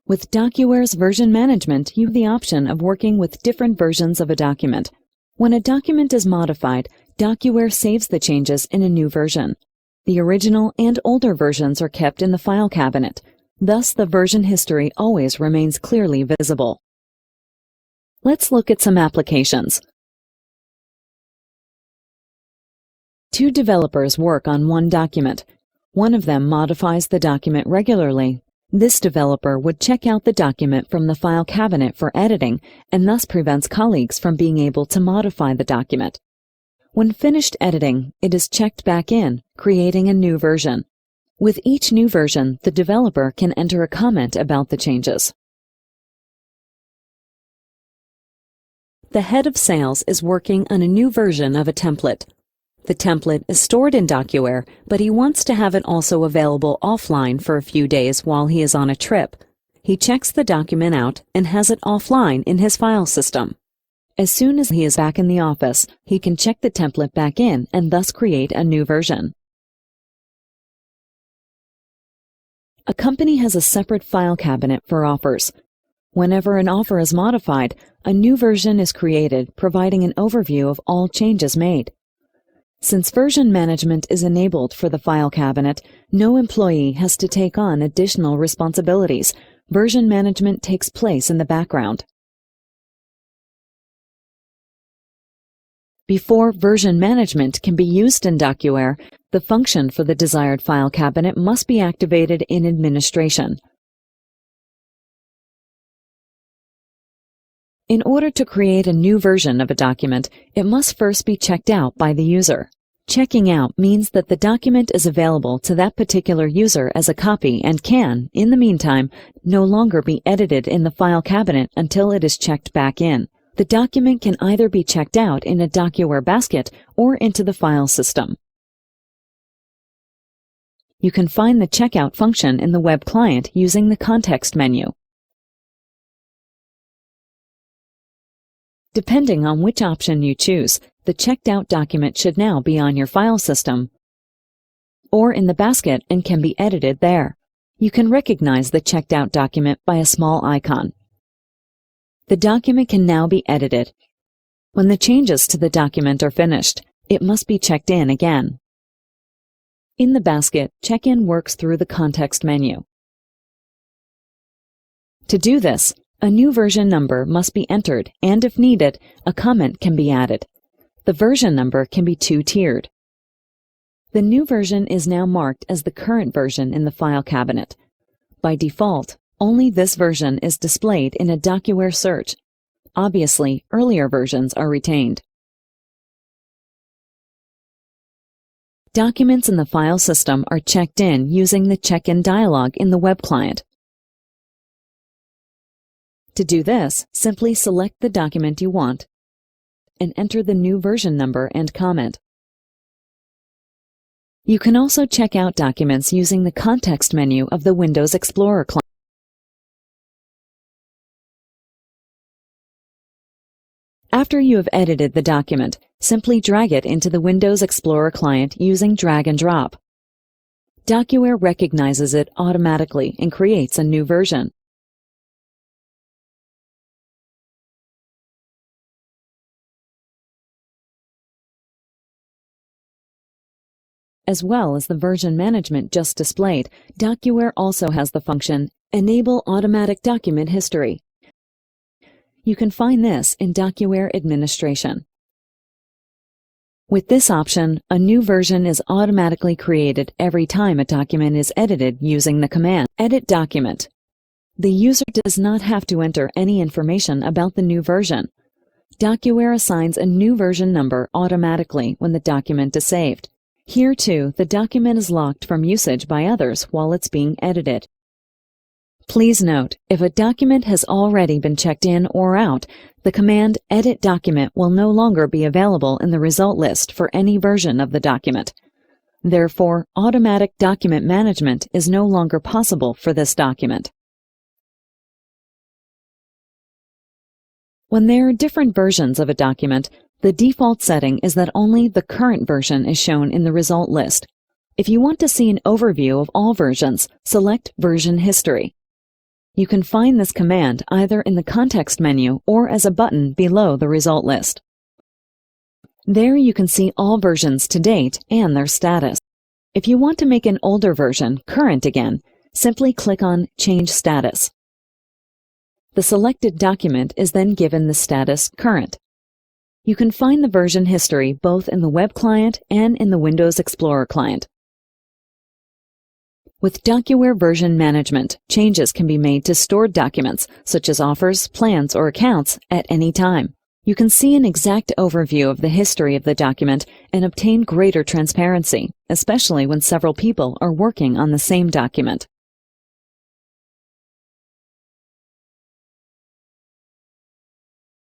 With DocuWare's version management, you have the option of working with different versions of a document. When a document is modified, DocuWare saves the changes in a new version. The original and older versions are kept in the file cabinet. Thus, the version history always remains clearly visible. Let's look at some applications. Two developers work on one document. One of them modifies the document regularly. This developer would check out the document from the file cabinet for editing and thus prevents colleagues from being able to modify the document. When finished editing, it is checked back in, creating a new version. With each new version, the developer can enter a comment about the changes. The head of sales is working on a new version of a template. The template is stored in DocuWare, but he wants to have it also available offline for a few days while he is on a trip. He checks the document out and has it offline in his file system. As soon as he is back in the office, he can check the template back in and thus create a new version. A company has a separate file cabinet for offers. Whenever an offer is modified, a new version is created, providing an overview of all changes made. Since version management is enabled for the file cabinet, no employee has to take on additional responsibilities. Version management takes place in the background. Before version management can be used in DocuWare, the function for the desired file cabinet must be activated in administration. In order to create a new version of a document, it must first be checked out by the user. Checking out means that the document is available to that particular user as a copy and can, in the meantime, no longer be edited in the file cabinet until it is checked back in. The document can either be checked out in a DocuWare basket or into the file system. You can find the checkout function in the web client using the context menu. Depending on which option you choose, the checked out document should now be on your file system or in the basket and can be edited there. You can recognize the checked out document by a small icon. The document can now be edited. When the changes to the document are finished, it must be checked in again. In the basket, check-in works through the context menu. To do this, a new version number must be entered, and if needed, a comment can be added. The version number can be two-tiered. The new version is now marked as the current version in the file cabinet. By default, only this version is displayed in a DocuWare search. Obviously, earlier versions are retained. Documents in the file system are checked in using the check-in dialog in the web client. To do this, simply select the document you want and enter the new version number and comment. You can also check out documents using the context menu of the Windows Explorer client. After you have edited the document, simply drag it into the Windows Explorer client using drag and drop. DocuWare recognizes it automatically and creates a new version. As well as the version management just displayed, DocuWare also has the function Enable Automatic Document History. You can find this in DocuWare Administration. With this option, a new version is automatically created every time a document is edited using the command Edit Document. The user does not have to enter any information about the new version. DocuWare assigns a new version number automatically when the document is saved. Here, too, the document is locked from usage by others while it's being edited. Please note, if a document has already been checked in or out, the command Edit Document will no longer be available in the result list for any version of the document. Therefore, automatic document management is no longer possible for this document. When there are different versions of a document, the default setting is that only the current version is shown in the result list. If you want to see an overview of all versions, select Version History. You can find this command either in the context menu or as a button below the result list. There you can see all versions to date and their status. If you want to make an older version current again, simply click on Change Status. The selected document is then given the status Current. You can find the version history both in the web client and in the Windows Explorer client. With DocuWare Version Management, changes can be made to stored documents, such as offers, plans, or accounts, at any time. You can see an exact overview of the history of the document and obtain greater transparency, especially when several people are working on the same document.